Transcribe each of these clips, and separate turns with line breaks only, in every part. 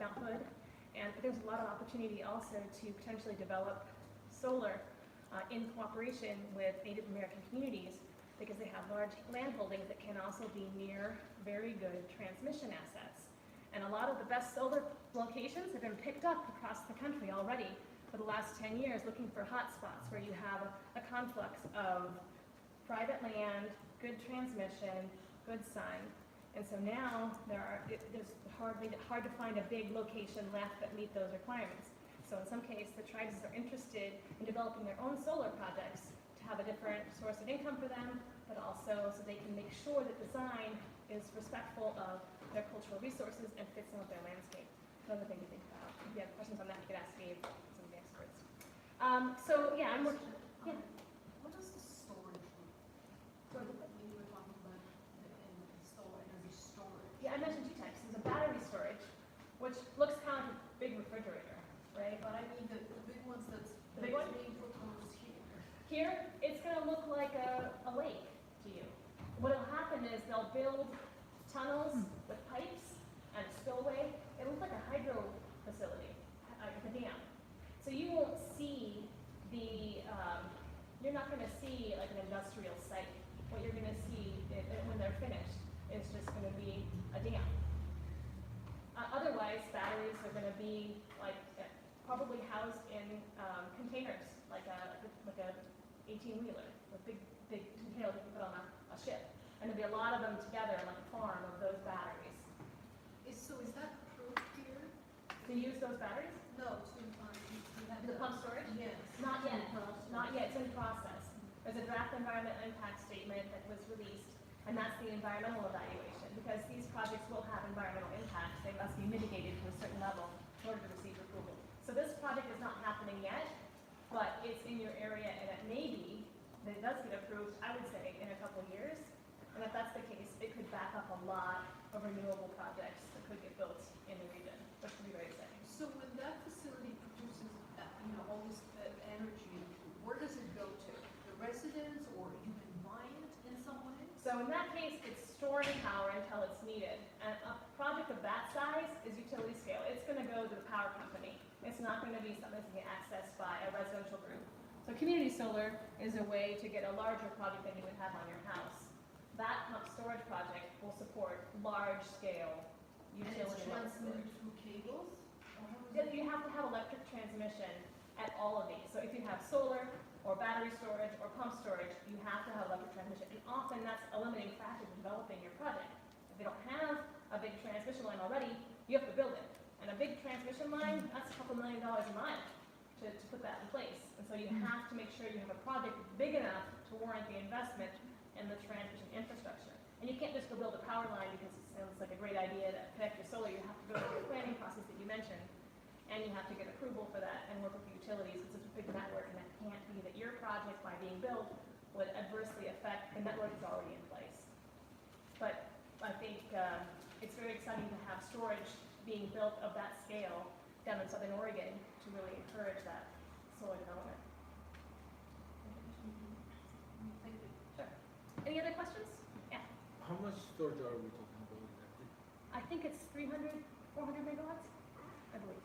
Mount Hood. And there's a lot of opportunity also to potentially develop solar in cooperation with Native American communities, because they have large land holdings that can also be near very good transmission assets. And a lot of the best solar locations have been picked up across the country already for the last 10 years, looking for hotspots where you have a conflux of private land, good transmission, good sun. And so now there's hard to find a big location left that meet those requirements. So in some cases, the tribes are interested in developing their own solar projects to have a different source of income for them, but also so they can make sure that design is respectful of their cultural resources and fits in with their landscape. Another thing to think about. If you have questions on that, you could ask Dave, some of the experts. So yeah, I'm working. Yeah.
What does the storage mean?
So,
You were talking about solar energy storage.
yeah, I mentioned two types. There's a battery storage, which looks kind of like a big refrigerator, right?
But I mean the big ones that's
The big one?
being proposed here.
Here, it's going to look like a lake to you. What will happen is they'll build tunnels with pipes and a spillway. It looks like a hydro facility, like a dam. So you won't see you're not going to see like an industrial site. What you're going to see when they're finished is just going to be a dam. Otherwise, batteries are going to be like probably housed in containers, like a 18-wheeler, a big container that you put on a ship. And there'll be a lot of them together, like a farm of those batteries.
So is that approved here?
To use those batteries?
No, to have
The pump storage?
Yes.
Not yet. Not yet. It's in process. There's a draft environmental impact statement that was released, and that's the environmental evaluation. Because these projects will have environmental impacts, they must be mitigated to a certain level in order to receive approval. So this project is not happening yet, but it's in your area, and it may be that it does get approved, I would say, in a couple of years. And if that's the case, it could back up a lot of renewable projects that could get built in the region, which would be very exciting.
So when that facility produces, all this energy, where does it go to? The residents, or you can buy it in some way?
So in that case, it's storing power until it's needed. And a project of that size is utility scale. It's going to go to the power company. It's not going to be something that can be accessed by a residential group. So community solar is a way to get a larger project than you would have on your house. That pump storage project will support large-scale utility.
And it's transmitted through cables?
You have to have electric transmission at all of these. So if you have solar or battery storage or pump storage, you have to have electric transmission. And often that's a limiting factor in developing your project. If you don't have a big transmission line already, you have to build it. And a big transmission line, that's a couple $1 million a mile to put that in place. And so you have to make sure you have a project big enough to warrant the investment in the transmission infrastructure. And you can't just go build a power line because it sounds like a great idea to connect your solar. You have to go through the planning process that you mentioned, and you have to get approval for that and work with the utilities. It's such a big network, and it can't be that your project, by being built, would adversely affect the network that's already in place. But I think it's very exciting to have storage being built of that scale down in Southern Oregon to really encourage that solar development.
Thank you.
Sure. Any other questions? Yeah.
How much storage are we talking about exactly?
I think it's 300, 400 megawatts, I believe.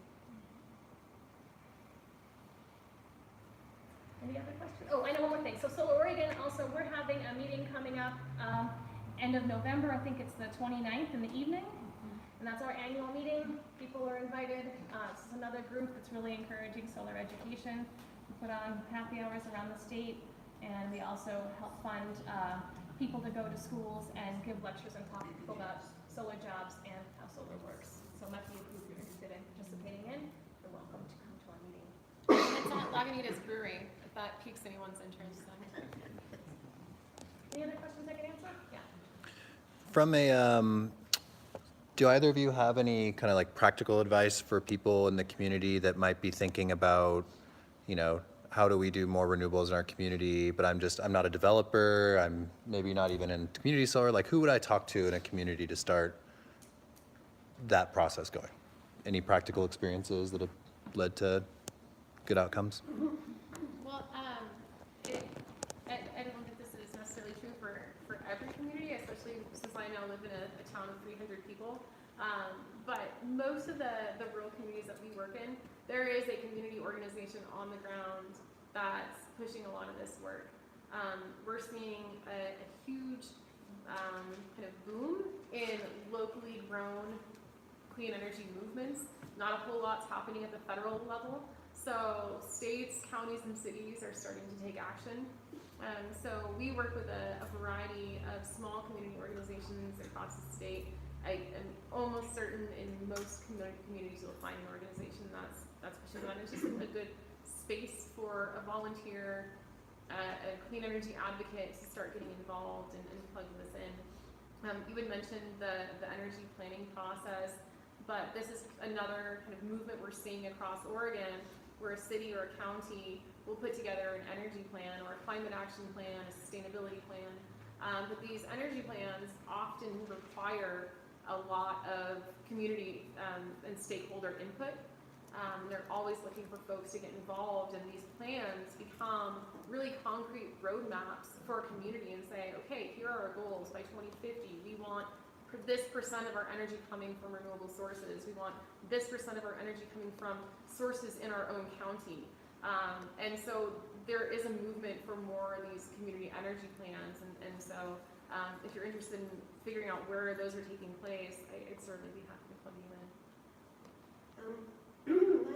Any other questions? Oh, I know one more thing. So Solar Oregon, also, we're having a meeting coming up end of November. I think it's the 29th in the evening. And that's our annual meeting. People are invited. This is another group that's really encouraging solar education. We put on happy hours around the state, and we also help fund people to go to schools and give lectures and talk to people about solar jobs and how solar works. So it might be a group you're interested in participating in. You're welcome to come to our meeting.
It's at Lagunitas Brewery, if that piques anyone's interest.
Any other questions I can answer? Yeah.
From a, do either of you have any kind of like practical advice for people in the community that might be thinking about, how do we do more renewables in our community, but I'm not a developer, I'm maybe not even in community solar, like who would I talk to in a community to start that process going? Any practical experiences that have led to good outcomes?
Well, I don't think this is necessarily true for every community, especially since I now live in a town of 300 people. But most of the rural communities that we work in, there is a community organization on the ground that's pushing a lot of this work. We're seeing a huge kind of boom in locally grown clean energy movements. Not a whole lot's happening at the federal level. So states, counties, and cities are starting to take action. So we work with a variety of small community organizations across the state. I am almost certain in most communities you'll find an organization that's pushing that. It's just a good space for a volunteer, a clean energy advocate to start getting involved and plug this in. You had mentioned the energy planning process, but this is another kind of movement we're seeing across Oregon, where a city or a county will put together an energy plan or a climate action plan, a sustainability plan. But these energy plans often require a lot of community and stakeholder input. They're always looking for folks to get involved, and these plans become really concrete roadmaps for a community and say, okay, here are our goals by 2050. We want this percent of our energy coming from renewable sources. We want this percent of our energy coming from sources in our own county. And so there is a movement for more of these community energy plans. And so if you're interested in figuring out where those are taking place, I'd certainly be happy to plug you in.
I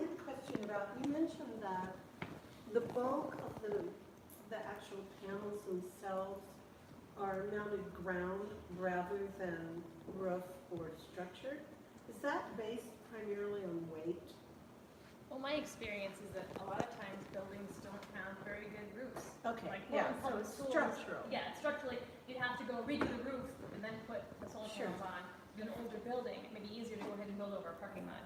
have a question about, you mentioned that the bulk of the actual panels themselves are mounted ground rather than roof or structure. Is that based primarily on weight?
Well, my experience is that a lot of times buildings don't have very good roofs.
Okay,
Like,
yeah, so
public
it's
schools,
structural.
Yeah, structurally, you'd have to go redo the roof and then put the solar
Sure.
panels on. Do an older building, it may be easier to go ahead and build over a parking lot.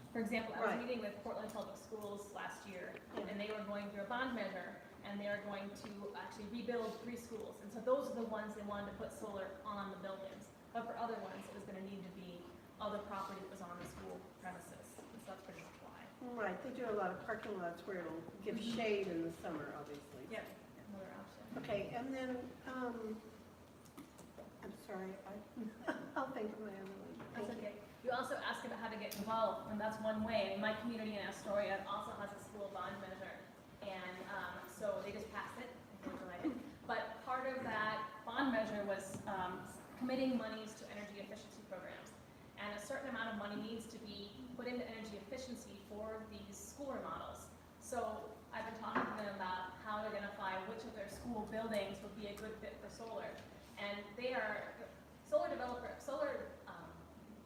For example, I was
Right.
meeting with Portland Public Schools last year,
Yeah.
and they were going through a bond measure, and they are going to actually rebuild 3 schools. And so those are the ones they wanted to put solar on the buildings. But for other ones, it was gonna need to be other property that was on the school premises. So that's pretty much why.
Right, they do a lot of parking lots where it'll give shade in the summer, obviously.
Yeah, another option.
Okay, and then, I'm sorry, I'll think of my other one.
That's
Thank you.
okay. You also asked about how to get involved, and that's one way. My community in Astoria also has a school bond measure, and so they just passed it, if you're delighted. But part of that bond measure was committing monies to energy efficiency programs, and a certain amount of money needs to be put into energy efficiency for these school remodels. So I've been talking to them about how to identify which of their school buildings would be a good fit for solar, and they are solar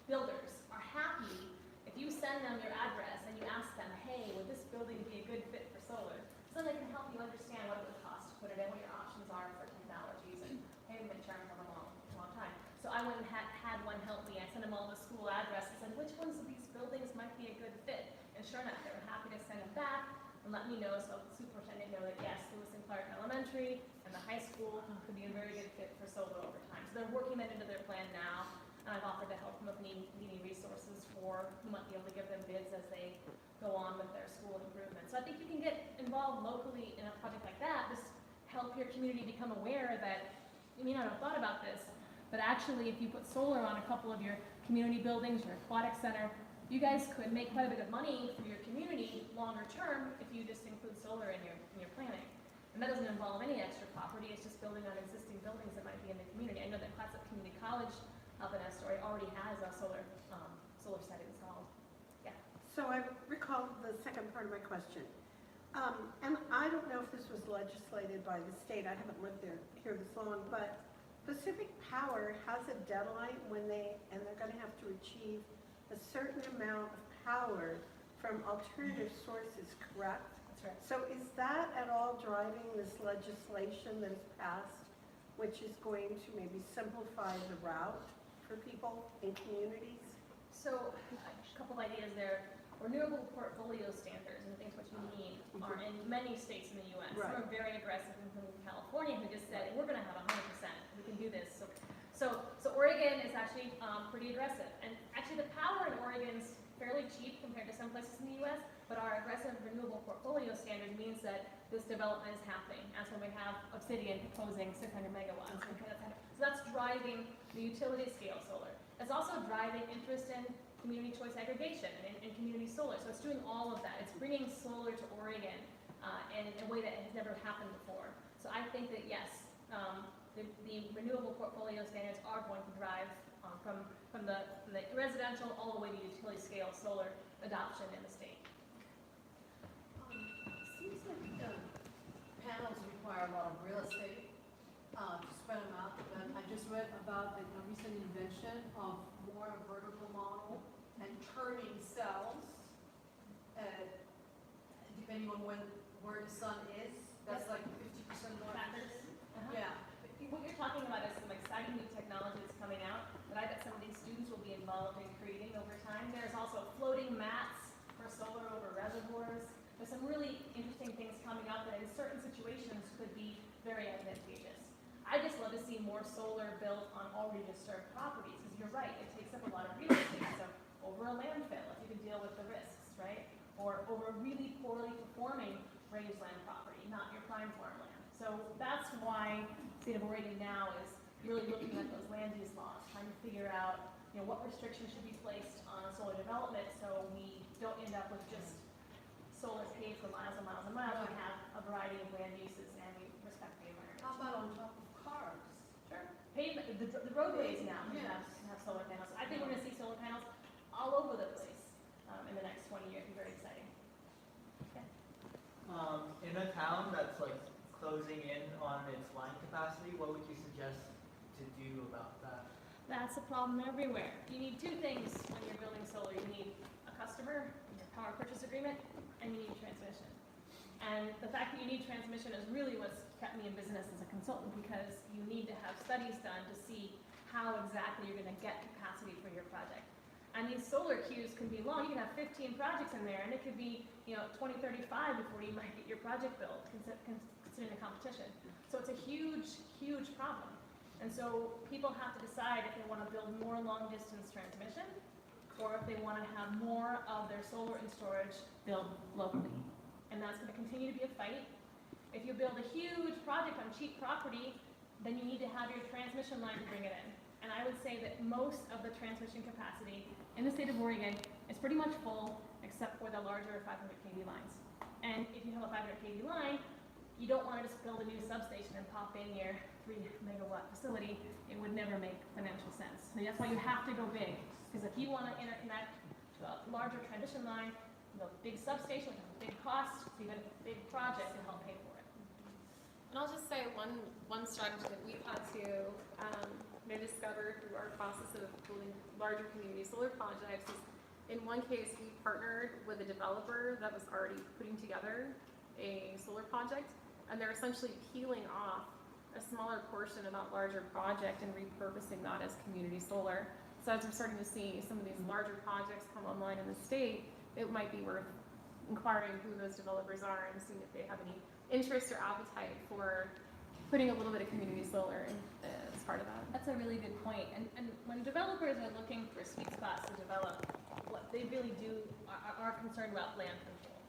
builders are happy if you send them your address and you ask them, hey, would this building be a good fit for solar? So they can help you understand what it would cost to put it in, what your options are for technologies, and they haven't been sharing for a long time. So I went and had one help me. I sent them all the school address and said, which ones of these buildings might be a good fit? And sure enough, they were happy to send them back and let me know, so the superintendent know that yes, Lewis and Clark Elementary and the high school could be a very good fit for solar over time. So they're working that into their plan now. And I've offered to help them with needing resources for who might be able to give them bids as they go on with their school improvements. So I think you can get involved locally in a project like that. Just help your community become aware that you may not have thought about this, but actually if you put solar on a couple of your community buildings, your aquatic center, you guys could make quite a bit of money for your community longer term if you just include solar in your planning. And that doesn't involve any extra property. It's just building on existing buildings that might be in the community. I know that Classic Community College up in Astoria already has a solar set installed. Yeah.
So I recall the second part of my question. And I don't know if this was legislated by the state, I haven't lived here this long, but Pacific Power has a deadline when they're gonna have to achieve a certain amount of power from alternative sources, correct?
That's right.
So is that at all driving this legislation that is passed, which is going to maybe simplify the route for people in communities?
So a couple of ideas there. Renewable portfolio standards and things what you need are in many states in the U.S.
Right.
Some are very aggressive, including California, who just said, we're going to have 100%. We can do this. So Oregon is actually pretty aggressive. And actually the power in Oregon is fairly cheap compared to some places in the U.S., but our aggressive renewable portfolio standard means that this development is happening. That's when we have Obsidian proposing 600 megawatts. Okay. So that's driving the utility scale solar. It's also driving interest in community choice aggregation and community solar. So it's doing all of that. It's bringing solar to Oregon in a way that has never happened before. So I think that yes, the renewable portfolio standards are going to drive from the residential all the way to utility scale solar adoption in the state.
Seems like panels require a lot of real estate to spread them out, but I just read about the recent invention of more vertical model and turning cells, depending on where the sun is, that's like 50% more.
Factors.
Yeah.
What you're talking about is some exciting new technology that's coming out that I bet some of these students will be involved in creating over time. There's also floating mats for solar over reservoirs. There's some really interesting things coming out that in certain situations could be very advantageous. I just love to see more solar built on already disturbed properties, because you're right, it takes up a lot of real estate. So over a landfill, if you can deal with the risks, right? Or over a really poorly performing rangeland property, not your prime farmland. So that's why the state of Oregon now is really looking at those land use laws, trying to figure out, what restrictions should be placed on solar development so we don't end up with just solar paved for miles and miles and miles. We have a variety of land uses and we respect the environment.
How about on top of cars?
Sure. Pavement, the roadways now
Yes.
have solar panels. I think we're gonna see solar panels all over the place in the next 20 years. It'll be very exciting.
In a town that's like closing in on its line capacity, what would you suggest to do about that?
That's a problem everywhere. You need two things when you're building solar. You need a customer, your power purchase agreement, and you need transmission. And the fact that you need transmission is really what's kept me in business as a consultant, because you need to have studies done to see how exactly you're gonna get capacity for your project. And these solar queues can be long. You can have 15 projects in there, and it could be, 2035 before you might get your project built, considering the competition. So it's a huge, huge problem. And so people have to decide if they want to build more long-distance transmission, or if they want to have more of their solar and storage built locally. And that's going to continue to be a fight. If you build a huge project on cheap property, then you need to have your transmission line to bring it in. And I would say that most of the transmission capacity in the state of Oregon is pretty much full, except for the larger 500 kV lines. And if you have a 500 kV line, you don't want to just build a new substation and pop in your 3 megawatt facility. It would never make financial sense. So that's why you have to go big. Because if you want to interconnect to a larger transmission line, the big substation with a big cost, even a big project to help pay for it.
And I'll just say one strategy that we've had to discover through our process of building larger community solar projects is, in one case, we partnered with a developer that was already putting together a solar project, and they're essentially peeling off a smaller portion of that larger project and repurposing that as community solar. So as we're starting to see some of these larger projects come online in the state, it might be worth inquiring who those developers are and seeing if they have any interest or appetite for putting a little bit of community solar in, as part of that.
That's a really good point. And when developers are looking for sweet spots to develop, what they really do are concerned about land control.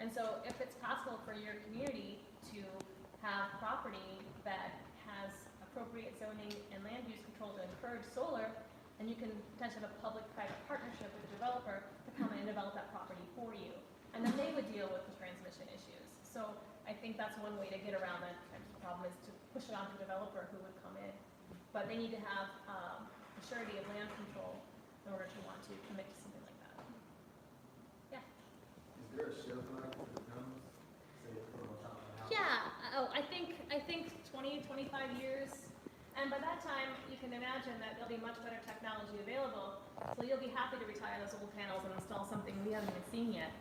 And so if it's possible for your community to have property that has appropriate zoning and land use control to encourage solar, then you can potentially have a public-private partnership with the developer to come in and develop that property for you. And then they would deal with the transmission issues. So I think that's one way to get around that type of problem, is to push it onto a developer who would come in. But they need to have a surety of land control in order to want to commit to something like that. Yeah.
Is there a shelf life for the panels? Say from on top of the house?
Yeah. Oh, I think 20, 25 years. And by that time, you can imagine that there'll be much better technology available. So you'll be happy to retire those old panels and install something we haven't even seen yet.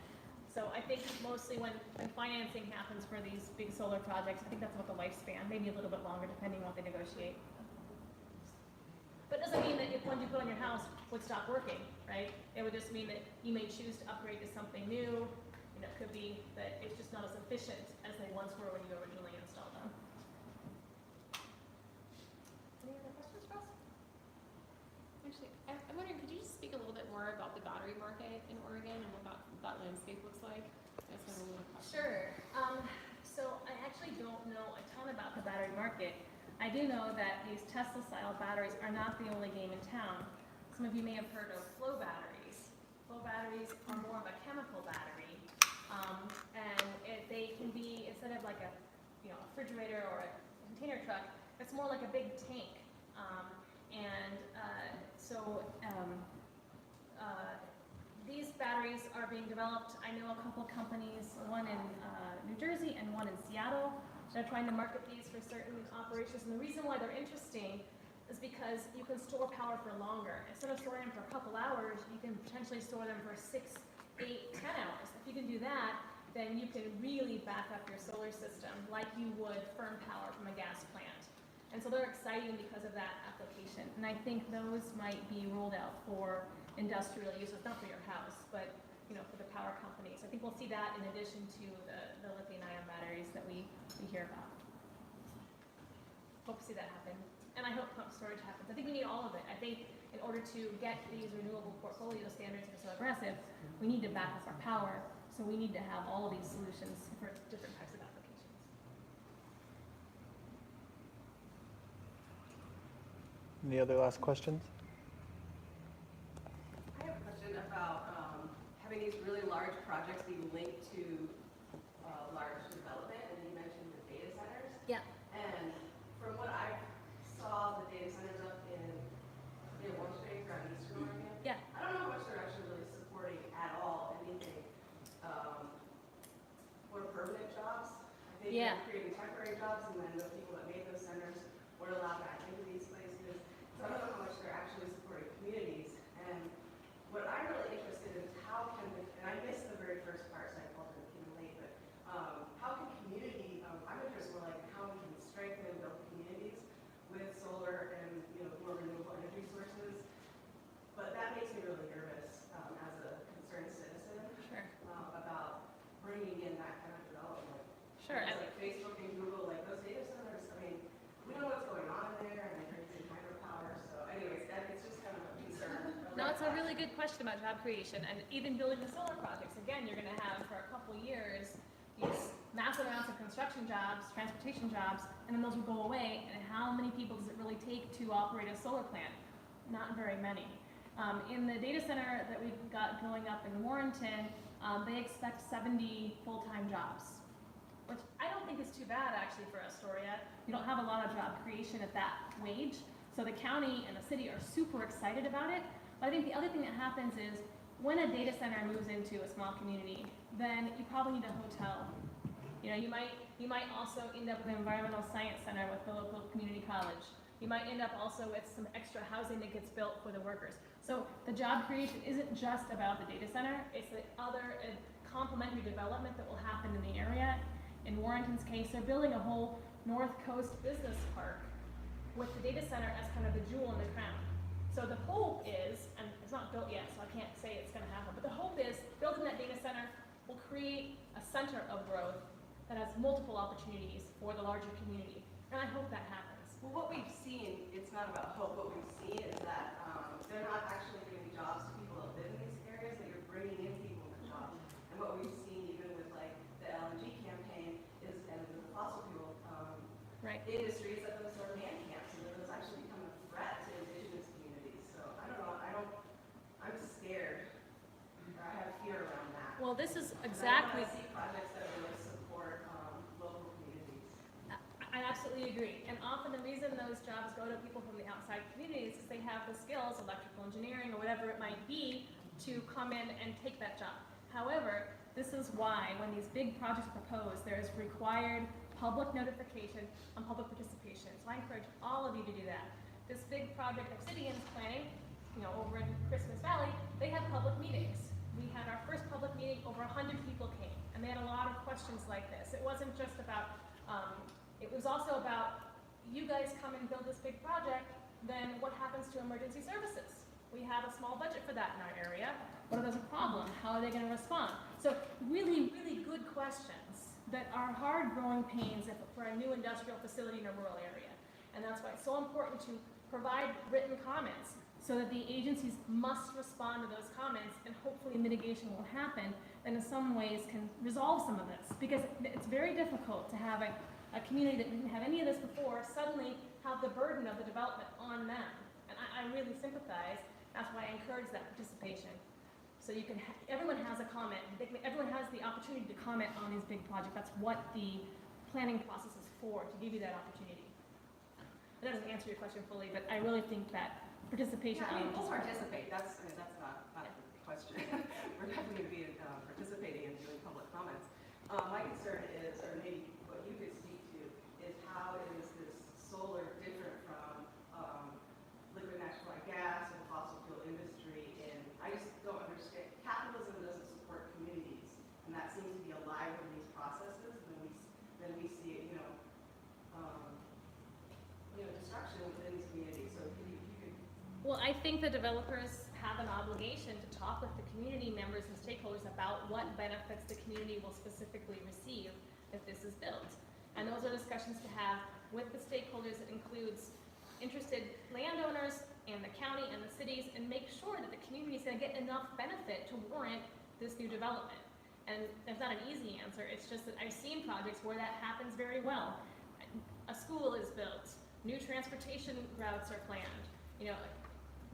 So I think mostly when financing happens for these big solar projects, I think that's about the lifespan, maybe a little bit longer depending on what they negotiate. But it doesn't mean that if one you put on your house would stop working, right? It would just mean that you may choose to upgrade to something new. It could be that it's just not as efficient as they once were when you originally installed them. Any other questions for us?
Actually, I'm wondering, could you just speak a little bit more about the battery market in Oregon and what that landscape looks like? That's kind of a little question.
Sure. So I actually don't know a ton about the battery market. I do know that these Tesla-style batteries are not the only game in town. some of you may have heard of flow batteries. Flow batteries are more of a chemical battery, and they can be, instead of like a refrigerator or a container truck, it's more like a big tank. These batteries are being developed. I know a couple of companies, one in New Jersey and one in Seattle, that are trying to market these for certain operations. And the reason why they're interesting is because you can store power for longer. Instead of storing them for a couple hours, you can potentially store them for 6, 8, 10 hours. If you can do that, then you can really back up your solar system like you would firm power from a gas plant. And so they're exciting because of that application. And I think those might be rolled out for industrial uses, not for your house, but for the power companies. I think we'll see that in addition to the lithium-ion batteries that we hear about. Hope to see that happen. And I hope pump storage happens. I think we need all of it. I think in order to get these renewable portfolio standards that are so aggressive, we need to back up our power. So we need to have all of these solutions for different types of applications.
Any other last questions?
I have a question about having these really large projects be linked to large development, and you mentioned the data centers.
Yeah.
And from what I saw, the data centers up in Warm Springs around Eastern Oregon.
Yeah.
I don't know how much they're actually really supporting at all anything for permanent jobs. I think
Yeah.
they're creating temporary jobs, and then the people that made those centers were allowed back into these places. So I don't know how much they're actually supporting communities. And what I'm really interested in is how can, and I missed the very first part, so I apologize if I'm late, but how can community, I'm interested in like how we can strengthen and build communities with solar and more renewable energy sources. But that makes me really nervous as a concerned citizen
Sure.
about bringing in that kind of development.
Sure.
Because, like Facebook and Google, like those data centers, I mean, we know what's going on in there, and they're using hydropower. So anyways, it's just kind of a concern.
No, it's a really good question about job creation and even building the solar projects. Again, you're going to have for a couple years these massive amounts of construction jobs, transportation jobs, and then those will go away. And how many people does it really take to operate a solar plant? Not very many. In the data center that we've got going up in Warrenton, they expect 70 full-time jobs, which I don't think is too bad actually for Astoria. We don't have a lot of job creation at that wage. So the county and the city are super excited about it. But I think the other thing that happens is when a data center moves into a small community, then you probably need a hotel. You might also end up with an environmental science center with the local community college. You might end up also with some extra housing that gets built for the workers. So the job creation isn't just about the data center, it's the other complementary development that will happen in the area. In Warrenton's case, they're building a whole North Coast business park with the data center as kind of the jewel in the crown. So the hope is, and it's not built yet, so I can't say it's going to happen, but the hope is building that data center will create a center of growth that has multiple opportunities for the larger community. And I hope that happens.
Well, what we've seen, it's not about hope, what we've seen is that they're not actually giving jobs to people that live in these areas, that you're bringing in people for jobs. And what we've seen even with like the LNG campaign is, and the fossil fuel
Right.
industries, that those are man camps, and those actually become a threat to indigenous communities. So I don't know, I'm scared, or I have fear around that.
Well, this is
And
exactly.
I want to see projects that really support local communities.
I absolutely agree. And often the reason those jobs go to people from the outside communities is they have the skills, electrical engineering or whatever it might be, to come in and take that job. However, this is why when these big projects are proposed, there is required public notification and public participation. So I encourage all of you to do that. This big project Obsidian's planning, over in Christmas Valley, they have public meetings. We had our first public meeting, over 100 people came, and they had a lot of questions like this. It wasn't just about, it was also about, you guys come and build this big project, then what happens to emergency services? We have a small budget for that in our area. What if there's a problem? How are they going to respond? So really, really good questions that are hard growing pains for a new industrial facility in a rural area. And that's why it's so important to provide written comments so that the agencies must respond to those comments, and hopefully mitigation will happen and in some ways can resolve some of this. Because it's very difficult to have a community that didn't have any of this before suddenly have the burden of the development on them. And I really sympathize. That's why I encourage that participation. So you can, everyone has a comment, everyone has the opportunity to comment on these big projects. That's what the planning process is for, to give you that opportunity. That doesn't answer your question fully, but I really think that participation.
Yeah, I mean, we'll participate, that's not the question. We're definitely going to be participating and doing public comments. My concern is, or maybe what you could speak to, is how is this solar different from liquid natural gas and fossil fuel industry? And I just don't understand. Capitalism doesn't support communities, and that seems to be alive in these processes. Then we see, destruction within these communities. So if you could.
Well, I think the developers have an obligation to talk with the community members and stakeholders about what benefits the community will specifically receive if this is built. And those are discussions to have with the stakeholders. It includes interested landowners and the county and the cities, and make sure that the community is going to get enough benefit to warrant this new development. And there's not an easy answer. It's just that I've seen projects where that happens very well. A school is built, new transportation routes are planned,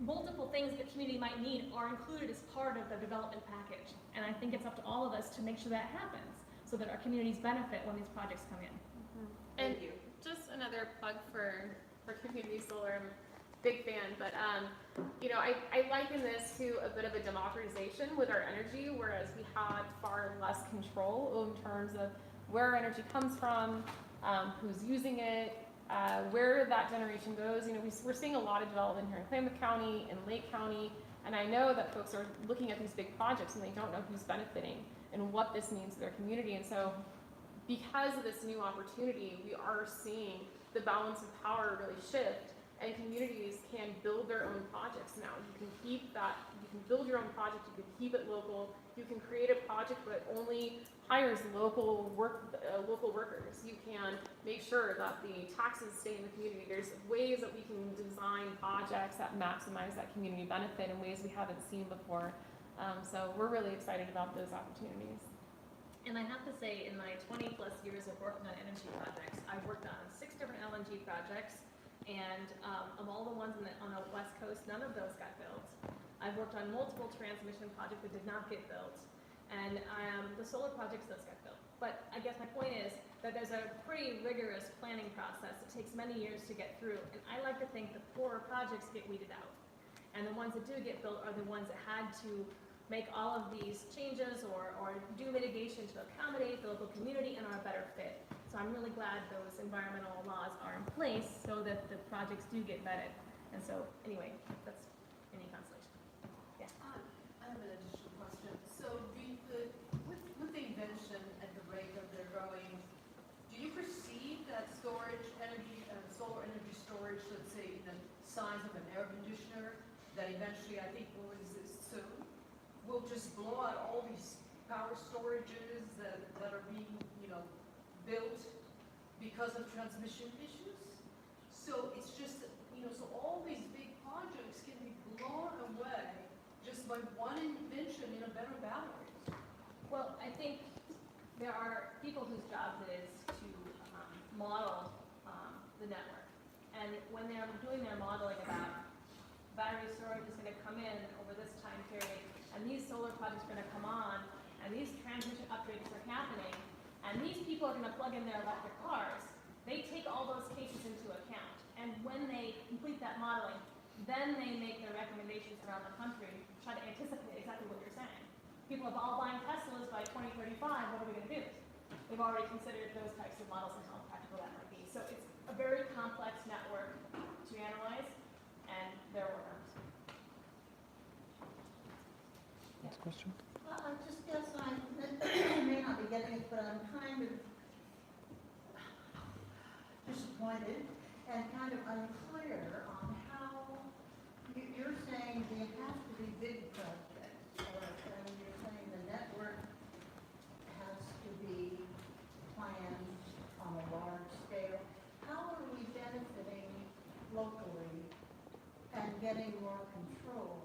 multiple things that community might need are included as part of the development package. And I think it's up to all of us to make sure that happens, so that our communities benefit when these projects come in.
And just another plug for community solar. I'm a big fan, but I liken this to a bit of a democratization with our energy, whereas we had far less control in terms of where our energy comes from, who's using it, where that generation goes. We're seeing a lot of development here in Klamath County and Lake County, and I know that folks are looking at these big projects and they don't know who's benefiting and what this means to their community. And so because of this new opportunity, we are seeing the balance of power really shift, and communities can build their own projects now. You can build your own project, you can keep it local, you can create a project that only hires local workers. You can make sure that the taxes stay in the community. There's ways that we can design projects that maximize that community benefit in ways we haven't seen before. So we're really excited about those opportunities.
And I have to say, in my 20 plus years of working on energy projects, I've worked on 6 different LNG projects, and of all the ones on the West Coast, none of those got built. I've worked on multiple transmission projects that did not get built, and the solar projects, those got built. But I guess my point is that there's a pretty rigorous planning process. It takes many years to get through, and I like to think the poorer projects get weeded out. And the ones that do get built are the ones that had to make all of these changes or do mitigation to accommodate the local community and are a better fit. So I'm really glad those environmental laws are in place so that the projects do get vetted. And so, anyway, that's any consolation. Yeah.
I have an additional question. So with the invention at the rate that they're going, do you perceive that storage energy, solar energy storage, let's say in the size of an air conditioner, that eventually, I think, will exist soon, will just blow out all these power storages that are being, built because of transmission issues? So it's just, so all these big projects can be blown away just by one invention in a better battery.
Well, I think there are people whose job it is to model the network. And when they're doing their modeling about battery storage is going to come in over this time period, and these solar projects are going to come on, and these transmission upgrades are happening, and these people are going to plug in their electric cars, they take all those cases into account. And when they complete that modeling, then they make their recommendations around the country, try to anticipate exactly what you're saying. People are all buying Teslas by 2035, what are we going to do? They've already considered those types of models and how practical that might be. So it's a very complex network to analyze, and there are workarounds.
Next question.
Well, I just guess I may not be getting it, but I'm kind of disappointed and kind of unclear on how you're saying they have to be big projects, and you're saying the network has to be planned on a large scale. How are we benefiting locally and getting more control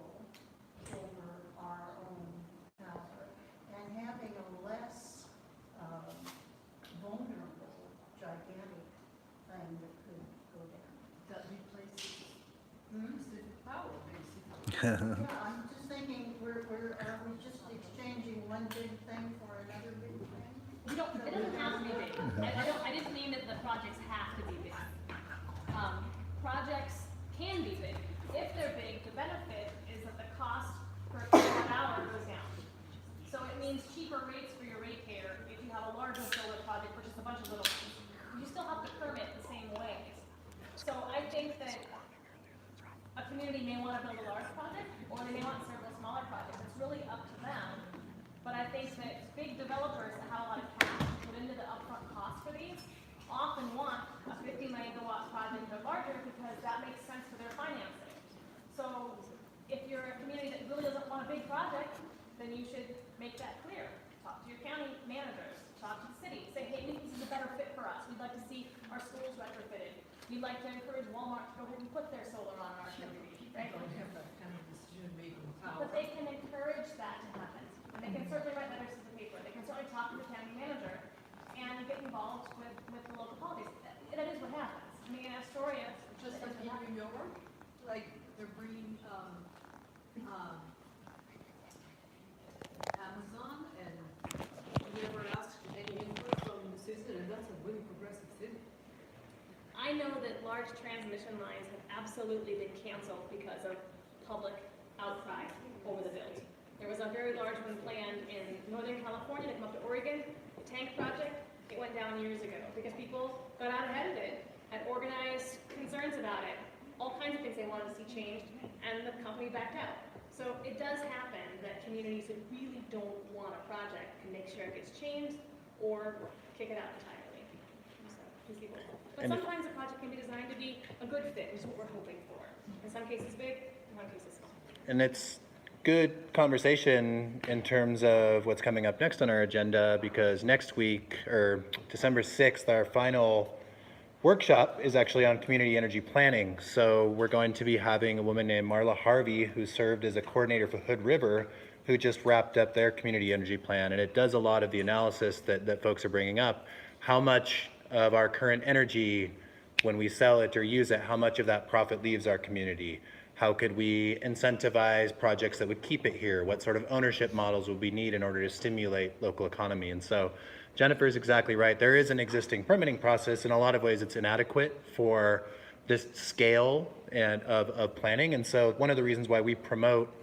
over our own power and having a less vulnerable, gigantic thing that could go down?
That replaces specific power, basically.
Yeah, I'm just thinking, are we just exchanging one big thing for another big thing?
It doesn't have to be big. I didn't mean that the projects have to be big. Projects can be big. If they're big, the benefit is that the cost per kilowatt hour goes down. So it means cheaper rates for your ratepayer if you have a larger solar project versus a bunch of little ones. You still have to permit the same way. So I think that a community may want to build a large project, or they may want several smaller projects. It's really up to them. But I think that big developers that have a lot of cash to put into the upfront cost for these often want a 50 megawatt project or larger because that makes sense for their financing. So if you're a community that really doesn't want a big project, then you should make that clear. Talk to your county managers, talk to the city, say, hey, we think this is a better fit for us. We'd like to see our schools retrofitted. We'd like to encourage Walmart to go ahead and put their solar on our community, right?
Don't have that kind of decision-making power.
But they can encourage that to happen. And they can certainly write letters to the paper. They can certainly talk to the county manager and get involved with the local politics. That is what happens. I mean, in Astoria,
Just like in New York, like they're bringing, Amazon and we never asked any input from the citizen, and that's a really progressive city.
I know that large transmission lines have absolutely been canceled because of public outcry over the bills. There was a very large one planned in Northern California to come up to Oregon, the tank project. It went down years ago because people got out ahead of it, had organized concerns about it, all kinds of things they wanted to see changed, and the company backed out. So it does happen that communities that really don't want a project can make sure it gets changed or kick it out entirely. So, you see both. But
And if-
sometimes a project can be designed to be a good fit, which is what we're hoping for. In some cases big, in some cases small.
And it's good conversation in terms of what's coming up next on our agenda, because next week, or December 6th, our final workshop is actually on community energy planning. So we're going to be having a woman named Marla Harvey, who served as a coordinator for Hood River, who just wrapped up their community energy plan. And it does a lot of the analysis that folks are bringing up. How much of our current energy, when we sell it or use it, how much of that profit leaves our community? How could we incentivize projects that would keep it here? What sort of ownership models would we need in order to stimulate local economy? And so Jennifer is exactly right. There is an existing permitting process. In a lot of ways, it's inadequate for this scale and of planning. And so one of the reasons why we promote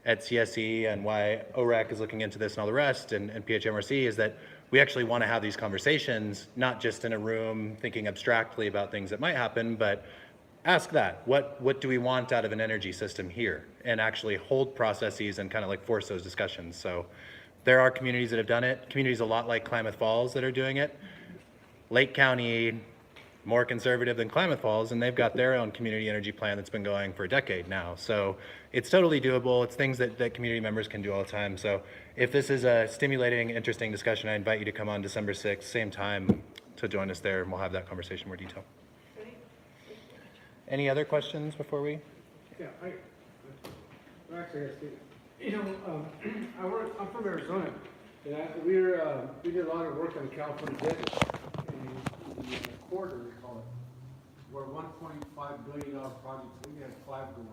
at CSE and why OREC is looking into this and all the rest, and PHMRC, is that we actually want to have these conversations, not just in a room thinking abstractly about things that might happen, but ask that. What do we want out of an energy system here? And actually hold processes and kind of like force those discussions. So there are communities that have done it, communities a lot like Klamath Falls that are doing it. Lake County, more conservative than Klamath Falls, and they've got their own community energy plan that's been going for a decade now. So it's totally doable. It's things that community members can do all the time. So if this is a stimulating, interesting discussion, I invite you to come on December 6th, same time, to join us there, and we'll have that conversation in more detail. Any other questions before we?
Yeah, actually, I see. You know, I'm from Arizona, and we did a lot of work on the California desert, and the corridor, we call it, where $1.5 billion projects, we had 5 going.